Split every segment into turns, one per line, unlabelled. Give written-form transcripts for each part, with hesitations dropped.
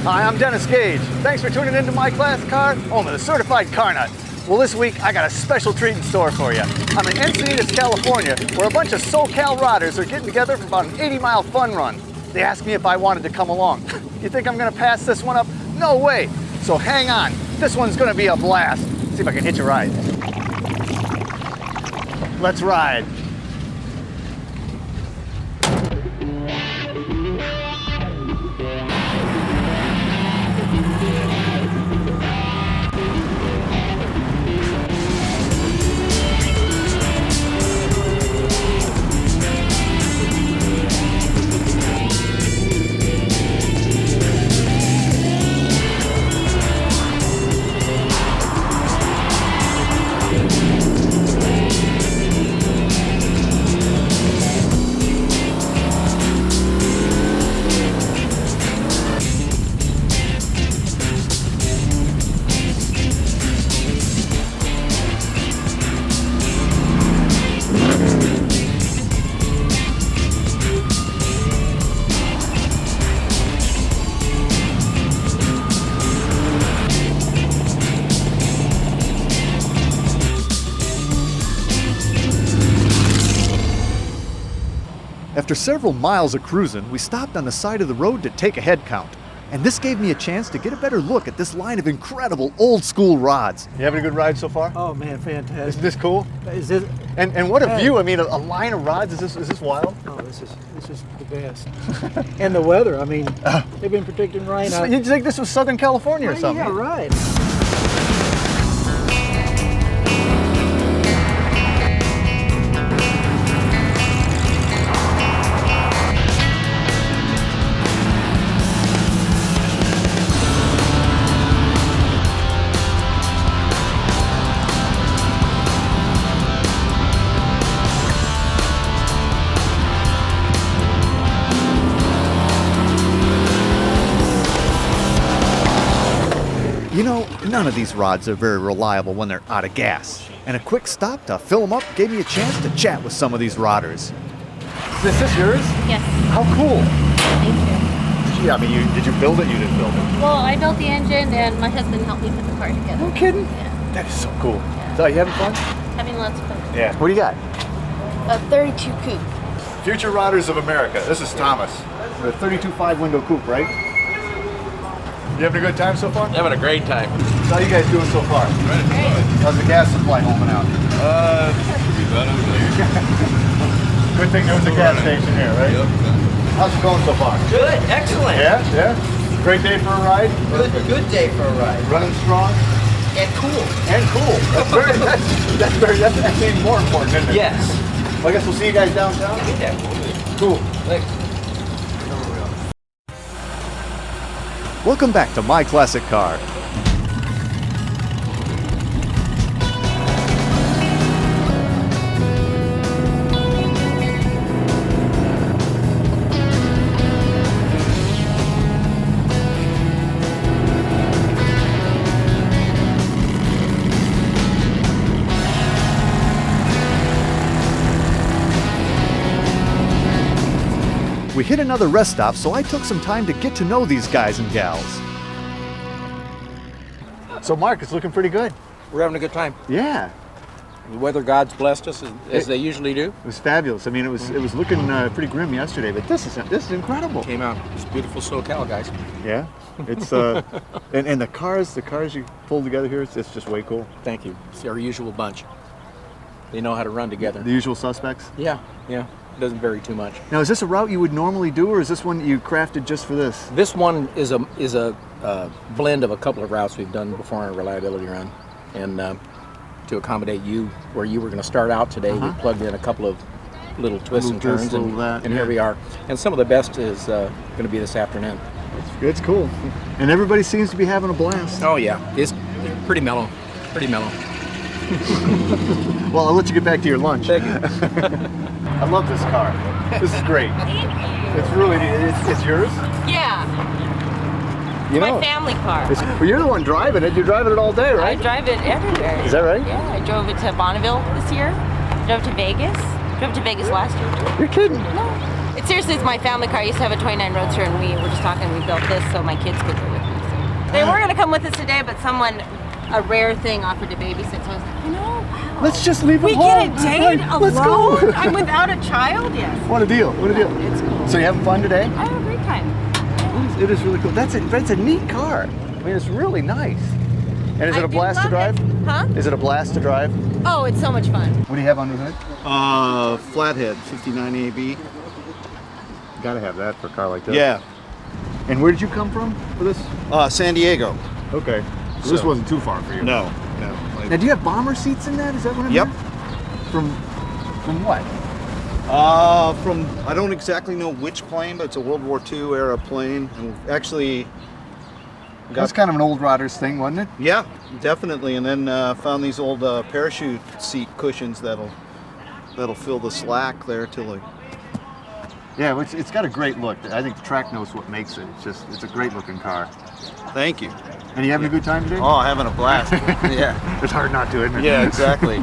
Hi, I'm Dennis Gage. Thanks for tuning into My Class Car, home of the certified car nut. Well, this week I got a special treat in store for you. I'm in Encinitas, California, where a bunch of SoCal riders are getting together for about an 80-mile fun run. They asked me if I wanted to come along. You think I'm gonna pass this one up? No way. So hang on. This one's gonna be a blast. See if I can hitch a ride. Let's ride. After several miles of cruising, we stopped on the side of the road to take a head count. And this gave me a chance to get a better look at this line of incredible old school rods. You having a good ride so far?
Oh man, fantastic.
Isn't this cool?
Is this?
And what a view! I mean, a line of rods. Is this wild?
Oh, this is the best. And the weather. I mean, they've been predicting rain.
You'd think this was Southern California or something?
Yeah, right.
You know, none of these rods are very reliable when they're out of gas. And a quick stop to fill them up gave me a chance to chat with some of these rodders. Is this yours?
Yes.
How cool.
Thank you.
Yeah, I mean, did you build it? You didn't build it.
Well, I built the engine and my husband helped me put the car together.
No kidding?
Yeah.
That is so cool. Yeah. So, you having fun?
Having lots of fun.
Yeah. What do you got?
A 32 coupe.
Future Rodders of America. This is Thomas. The 32.5 window coupe, right? You having a good time so far?
Having a great time.
How you guys doing so far?
Great.
How's the gas supply holding out?
Could be better.
Good thing there was a gas station here, right?
Yep.
How's it going so far?
Good, excellent.
Yeah, yeah. Great day for a ride?
Good day for a ride.
Running strong?
And cool.
And cool. That's actually more important, isn't it?
Yes.
Well, I guess we'll see you guys downtown.
Yeah.
Cool.
Thanks.
Welcome back to My Classic Car. We hit another rest stop, so I took some time to get to know these guys and gals. So Mark, it's looking pretty good.
We're having a good time.
Yeah.
The weather gods blessed us as they usually do.
It was fabulous. I mean, it was looking pretty grim yesterday, but this is incredible.
Came out. It's beautiful SoCal, guys.
Yeah. It's and the cars you pulled together here, it's just way cool.
Thank you. It's our usual bunch. They know how to run together.
The usual suspects.
Yeah. It doesn't vary too much.
Now, is this a route you would normally do, or is this one you crafted just for this?
This one is a blend of a couple of routes we've done before on a reliability run, and to accommodate you where you were going to start out today, we plugged in a couple of little twists and turns, and here we are. And some of the best is going to be this afternoon.
It's cool, and everybody seems to be having a blast.
Oh yeah, it's pretty mellow, pretty mellow.
Well, I'll let you get back to your lunch.
Thank you.
I love this car. This is great. It's really, it's yours?
Yeah.
You
My
know,
family car.
well, you're the one driving it. You're driving it all day,
I
right?
drive it everywhere.
Is that right?
Yeah, I drove it to Bonneville this year. Drove to Vegas. Drove to Vegas last year.
You're kidding.
No. seriously, it's my family car. I used to have a 29 Roadster, and we were just talking. We built this so my kids could go with me. So. They were gonna come with us today, but someone, a rare thing, offered to babysit. So I was like, you know, wow.
Let's just leave them
We
home.
get a date alone?
Let's go.
I'm without a child? Yes.
What a deal. What a deal.
It's cool.
So you having fun today?
I had a great time.
It is really cool. That's a neat car. I mean, it's really nice. And is it a blast to drive?
Huh?
Is it a blast to drive?
Oh, it's so much fun.
What do you have under the hood?
Flathead, 59 AB.
Gotta have that for a car like this.
Yeah,
And where did you come from for this?
San Diego.
Okay. So this wasn't too far for you.
No.
Now, do you have bomber seats in that? Is that what I'm
Yep.
hearing? From what?
From, I don't exactly know which plane, but it's a World War II era plane. And actually,
That's kind of an old Rodder's thing, wasn't it?
yeah, definitely. And then found these old parachute seat cushions that'll fill the slack there till like.
Yeah, it's got a great look. I think the track knows what makes it. It's a great looking car.
Thank you.
And you having a good time today?
Oh, having a blast. Yeah.
It's hard not to, isn't it?
Yeah, exactly.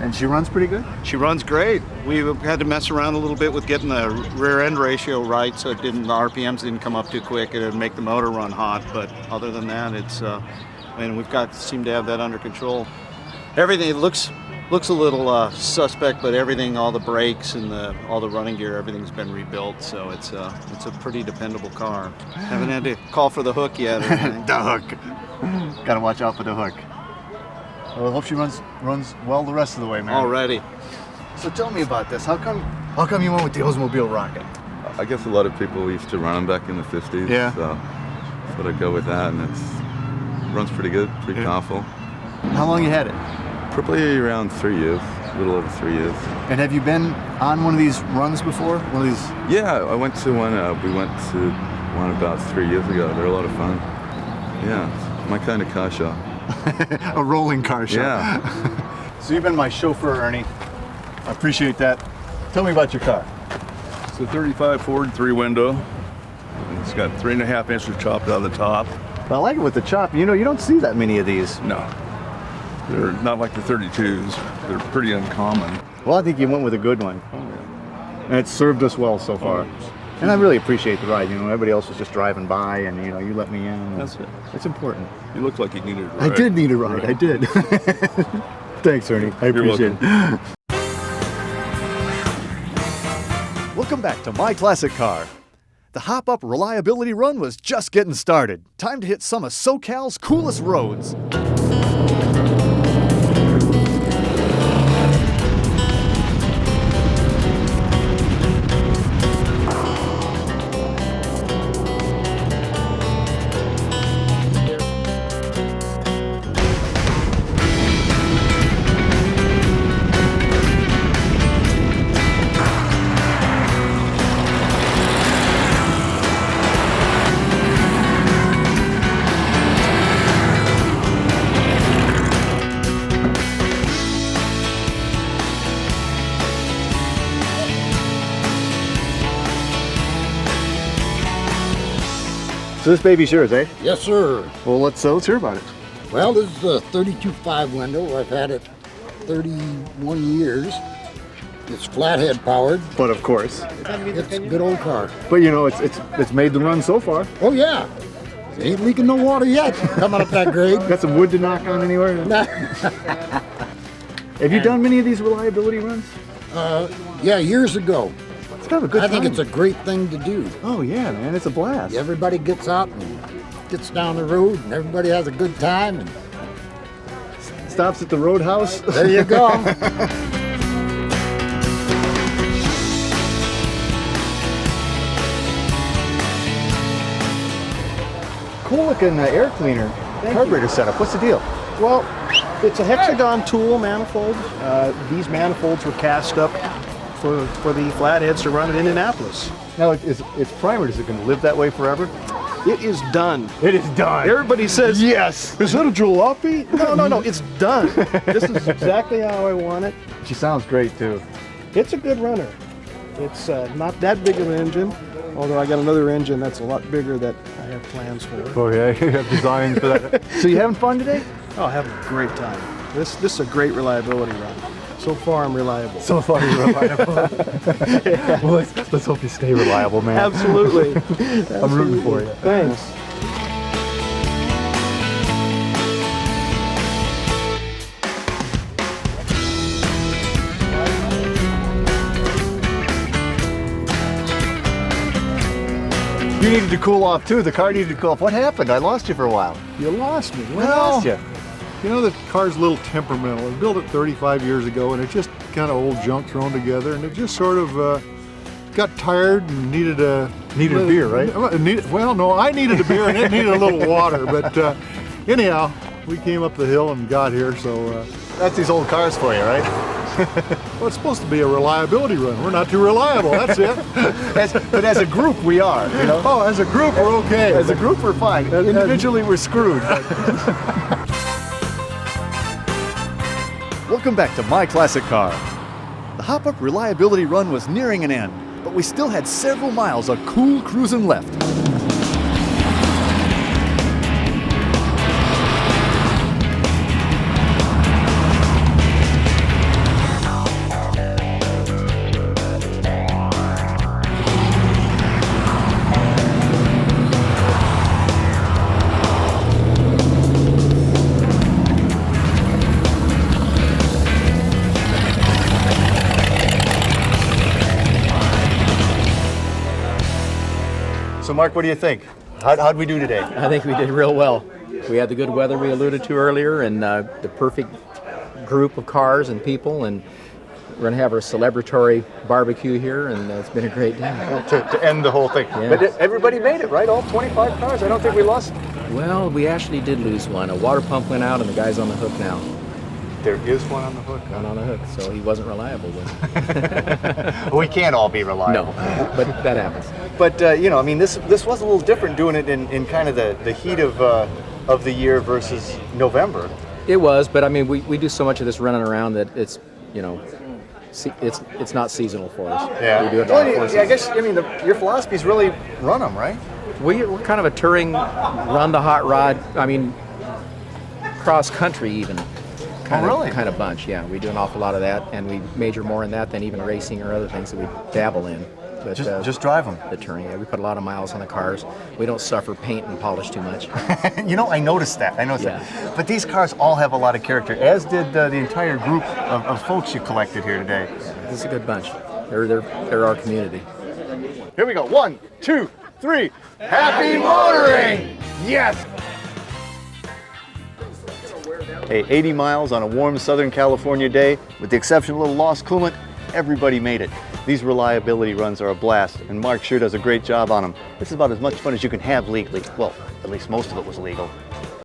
And she runs pretty good?
She runs great. We had to mess around a little bit with getting the rear end ratio right, so the RPMs didn't come up too quick. It would make the motor run hot. But other than that, it's and we've seem to have that under control. Everything, it looks a little suspect, but everything, all the brakes and all the running gear, everything's been rebuilt. So it's a pretty dependable car. Haven't had to call for the hook yet. Or anything.
The hook. Gotta watch out for the hook. Well, I hope she runs well the rest of the way, man.
Already.
So tell me about this. How come you went with the Oldsmobile Rocket?
I guess a lot of people used to run them back in the 50s.
Yeah.
So thought I'd go with that, and it runs pretty good, pretty powerful.
How long you had it?
Probably around 3 years, a little over 3 years.
And have you been on one of these runs before? One of these?
Yeah, I went to one. We went to one about 3 years ago. They're a lot of fun. Yeah, my kind of car shop.
A rolling car show.
Yeah.
So you've been my chauffeur, Ernie. I appreciate that. Tell me about your car.
It's a 35 Ford 3-window. It's got 3.5 inches chopped out of the top.
I like it with the chop. You know, you don't see that many of these.
No, they're not like the 32s. They're pretty uncommon.
Well, I think you went with a good one.
Oh, yeah.
And it's served us well so far. And I really appreciate the ride. You know, everybody else was just driving by, and you know, you let me in.
That's it.
It's important.
You look like you needed a ride.
I did need a ride. I did. Thanks, Ernie. I appreciate it. Welcome back to My Classic Car. The hop-up reliability run was just getting started. Time to hit some of SoCal's coolest roads. So this baby's yours, eh?
Yes, sir.
Well, let's hear about it.
Well, this is a 32.5 window. I've had it 31 years. It's flathead powered.
But of course.
It's a good old car.
But you know, it's made the run so far.
Oh yeah, ain't leaking no water yet. Coming up that grade.
Got some wood to knock on anywhere? Have you done many of these reliability runs?
Yeah, years ago.
It's kind of a good
I think
time.
it's a great thing to do.
Oh yeah, man, it's a blast.
Everybody gets out and gets down the road, and everybody has a good time. And
Stops at the roadhouse.
there you go.
Cool looking air cleaner carburetor setup. What's the deal?
Well, it's a hexagon tool manifold. These manifolds were cast up for the flatheads to run in Indianapolis.
Now it's primered. Is it going to live that way forever?
It is done.
It is done.
Everybody says,
Yes.
is that a jalopy? No, it's done. This is exactly how I want it.
She sounds great too.
It's a good runner. It's not that big of an engine, although I got another engine that's a lot bigger that I have plans for.
Oh yeah, you have designs for that. So you having fun today?
Oh, having a great time. This is a great reliability run. So far, I'm reliable.
So far, you're reliable. Well, let's hope you stay reliable, man.
Absolutely.
I'm rooting for you.
Thanks.
You needed to cool off too. The car needed to cool off. What happened? I lost you for a while.
You lost me.
I lost you.
You know, the car's a little temperamental. It was built it 35 years ago, and it's just kind of old junk thrown together, and it just sort of got tired and needed a
beer, right?
Well, no, I needed a beer, and it needed a little water. But anyhow, we came up the hill and got here. So
that's these old cars for you, right?
Well, it's supposed to be a reliability run. We're not too reliable. That's it.
But as a group, we are. You know?
Oh, as a group, we're okay.
As a group, we're fine. Individually, we're screwed. Welcome back to My Classic Car. The hop-up reliability run was nearing an end, but we still had several miles of cool cruising left. So Mark, what do you think? How'd we do today?
I think we did real well. We had the good weather we alluded to earlier, and the perfect group of cars and people, and we're going to have our celebratory barbecue here, and it's been a great day.
Well, to end the whole thing.
Yeah.
But everybody made it, right? All 25 cars? I don't think we lost.
Well, we actually did lose one. A water pump went out, and the guy's on the hook now.
There is one on the hook.
One on the hook, so he wasn't reliable. But
We can't all be reliable.
no, but that happens.
But you know, I mean, this was a little different doing it in kind of the heat of the year versus November.
It was, but I mean, we do so much of this running around that it's, you know, it's not seasonal for us.
Yeah.
We do it
Well,
all 4
I
seasons.
guess, I mean, your philosophy is really run them, right?
We're kind of a touring, run the hot rod, I mean, cross country even.
Really?
Kind of bunch, yeah. We do an awful lot of that, and we major more in that than even racing or other things that we dabble in. But,
Just drive them.
the touring, yeah. We put a lot of miles on the cars. We don't suffer paint and polish too much.
You know, I noticed that.
Yeah.
But these cars all have a lot of character, as did the entire group of folks you collected here today.
This is a good bunch. They're our community.
Here we go. 1, 2, 3. Happy motoring! Yes! Hey, 80 miles on a warm Southern California day, with the exception of a little lost coolant, everybody made it. These reliability runs are a blast, and Mark sure does a great job on them. This is about as much fun as you can have legally. Well, at least most of it was legal.